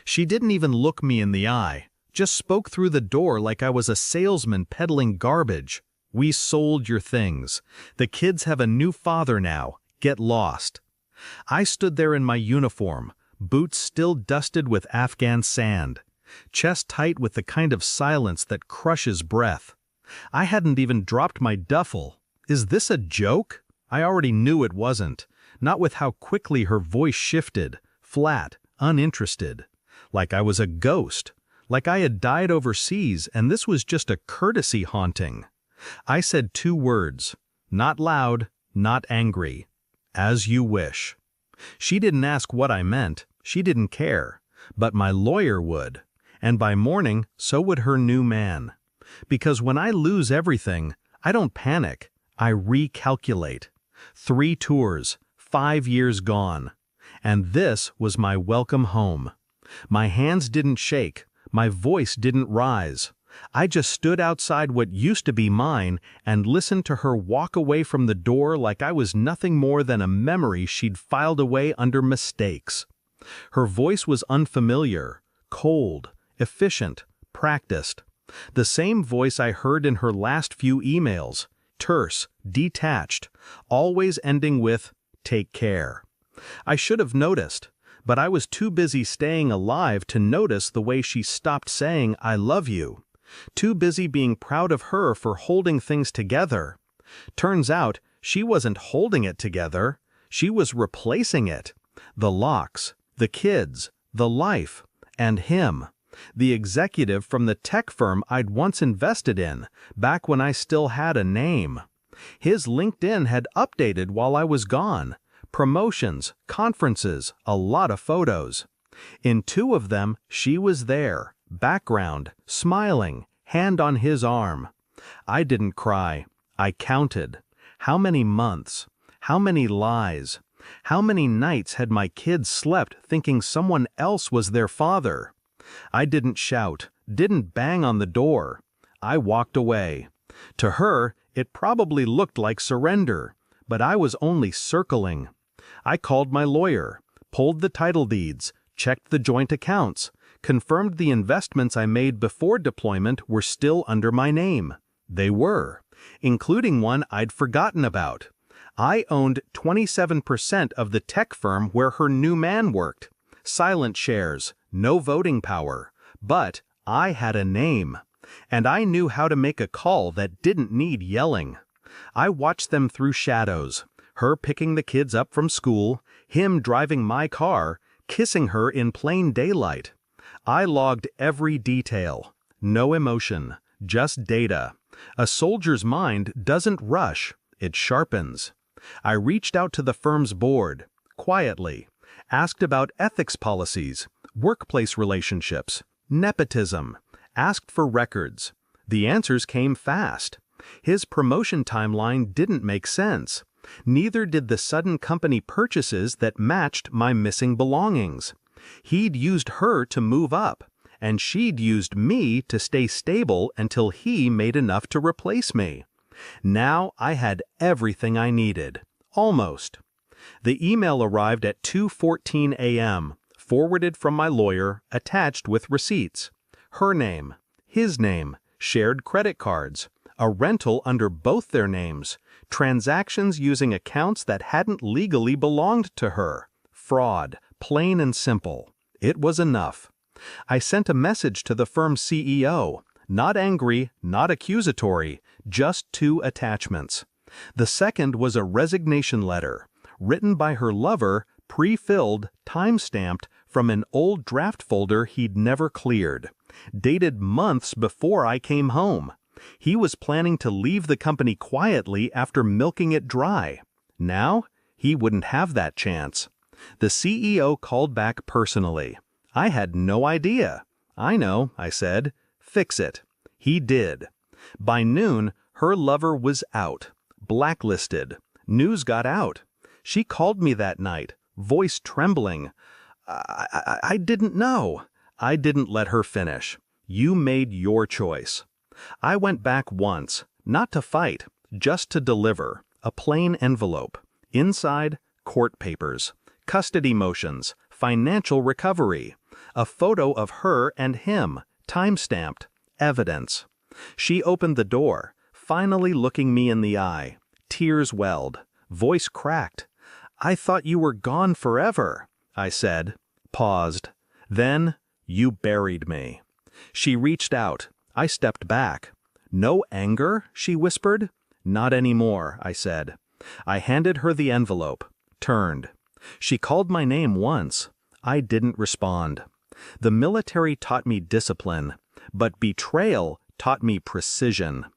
She didn't even look me in the eye, just spoke through the door like I was a salesman peddling garbage. "We sold your things. The kids have a new father now. Get lost." I stood there in my uniform, boots still dusted with Afghan sand, chest tight with the kind of silence that crushes breath. I hadn't even dropped my duffel. Is this a joke? I already knew it wasn't, not with how quickly her voice shifted, flat, uninterested. Like I was a ghost, like I had died overseas and this was just a courtesy haunting. I said 2 words, not loud, not angry. "As you wish." She didn't ask what I meant, she didn't care, but my lawyer would. And by morning, so would her new man. Because when I lose everything, I don't panic, I recalculate. 3 tours, 5 years gone. And this was my welcome home. My hands didn't shake, my voice didn't rise. I just stood outside what used to be mine and listened to her walk away from the door like I was nothing more than a memory she'd filed away under mistakes. Her voice was unfamiliar, cold, efficient, practiced. The same voice I heard in her last few emails, terse, detached, always ending with, "Take care." I should have noticed, but I was too busy staying alive to notice the way she stopped saying, "I love you." Too busy being proud of her for holding things together. Turns out, she wasn't holding it together, she was replacing it. The locks, the kids, the life, and him. The executive from the tech firm I'd once invested in, back when I still had a name. His LinkedIn had updated while I was gone. Promotions, conferences, a lot of photos. In 2 of them, she was there. Background, smiling, hand on his arm. I didn't cry. I counted. How many months? How many lies? How many nights had my kids slept thinking someone else was their father? I didn't shout, didn't bang on the door. I walked away. To her, it probably looked like surrender, but I was only circling. I called my lawyer, pulled the title deeds, checked the joint accounts, confirmed the investments I made before deployment were still under my name. They were, including one I'd forgotten about. I owned 27% of the tech firm where her new man worked. Silent shares, no voting power, but I had a name. And I knew how to make a call that didn't need yelling. I watched them through shadows, her picking the kids up from school, him driving my car, kissing her in plain daylight. I logged every detail. No emotion, just data. A soldier's mind doesn't rush, it sharpens. I reached out to the firm's board, quietly, asked about ethics policies, workplace relationships, nepotism, asked for records. The answers came fast. His promotion timeline didn't make sense. Neither did the sudden company purchases that matched my missing belongings. He'd used her to move up, and she'd used me to stay stable until he made enough to replace me. Now I had everything I needed. Almost. The email arrived at 2:14 a.m., forwarded from my lawyer, attached with receipts. Her name, his name, shared credit cards, a rental under both their names, transactions using accounts that hadn't legally belonged to her. Fraud, plain and simple. It was enough. I sent a message to the firm's CEO, not angry, not accusatory, just 2 attachments. The second was a resignation letter, written by her lover, pre-filled, time-stamped, from an old draft folder he'd never cleared, dated months before I came home. He was planning to leave the company quietly after milking it dry. Now, he wouldn't have that chance. The CEO called back personally. I had no idea. "I know," I said. "Fix it." He did. By noon, her lover was out. Blacklisted. News got out. She called me that night, voice trembling. I didn't know." I didn't let her finish. "You made your choice." I went back once, not to fight, just to deliver. A plain envelope. Inside, court papers, custody motions, financial recovery, A photo of her and him, time-stamped, evidence. She opened the door, finally looking me in the eye. Tears welled, voice cracked. "I thought you were gone forever," I said, paused. Then, "You buried me." She reached out. I stepped back. "No anger?" she whispered. "Not anymore," I said. I handed her the envelope, turned. She called my name once. I didn't respond. The military taught me discipline, but betrayal taught me precision.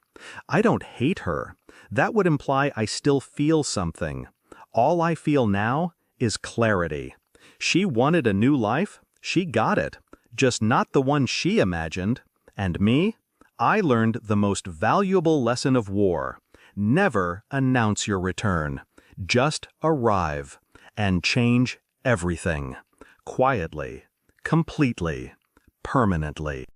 I don't hate her. That would imply I still feel something. All I feel now is clarity. She wanted a new life. She got it. Just not the one she imagined. And me? I learned the most valuable lesson of war. Never announce your return. Just arrive and change everything. Quietly, completely, permanently.